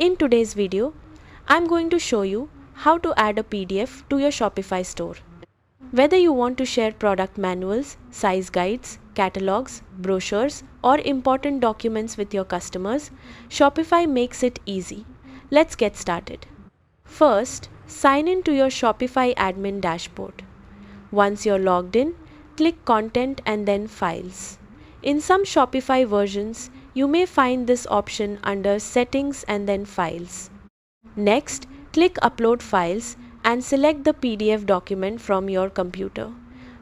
In today's video, I'm going to show you how to add a PDF to your Shopify store. Whether you want to share product manuals, size guides, catalogs, brochures, or important documents with your customers, Shopify makes it easy. Let's get started. First, sign in to your Shopify admin dashboard. Once you're logged in, click Content and then Files. In some Shopify versions, you may find this option under Settings and then Files. Next, click Upload Files and select the PDF document from your computer.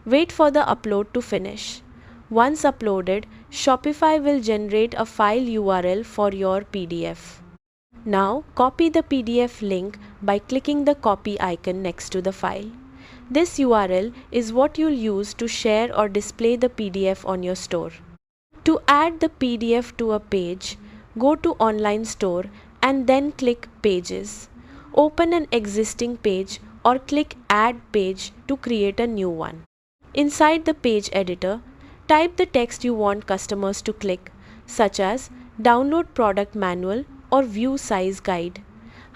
Wait for the upload to finish. Once uploaded, Shopify will generate a file URL for your PDF. Now, copy the PDF link by clicking the copy icon next to the file. This URL is what you'll use to share or display the PDF on your store. To add the PDF to a page, go to Online Store and then click Pages. Open an existing page or click Add Page to create a new one. Inside the page editor, type the text you want customers to click, such as Download Product Manual or View Size Guide.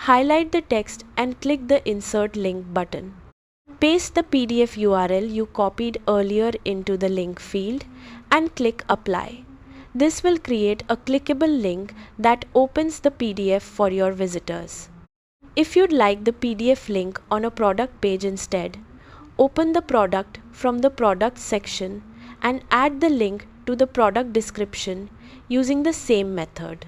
Highlight the text and click the Insert Link button. Paste the PDF URL you copied earlier into the link field and click Apply. This will create a clickable link that opens the PDF for your visitors. If you'd like the PDF link on a product page instead, open the product from the Product section and add the link to the product description using the same method.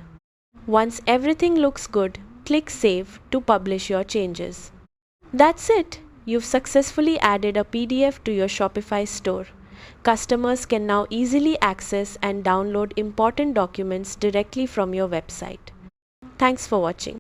Once everything looks good, click Save to publish your changes. That's it! You've successfully added a PDF to your Shopify store. Customers can now easily access and download important documents directly from your website. Thanks for watching.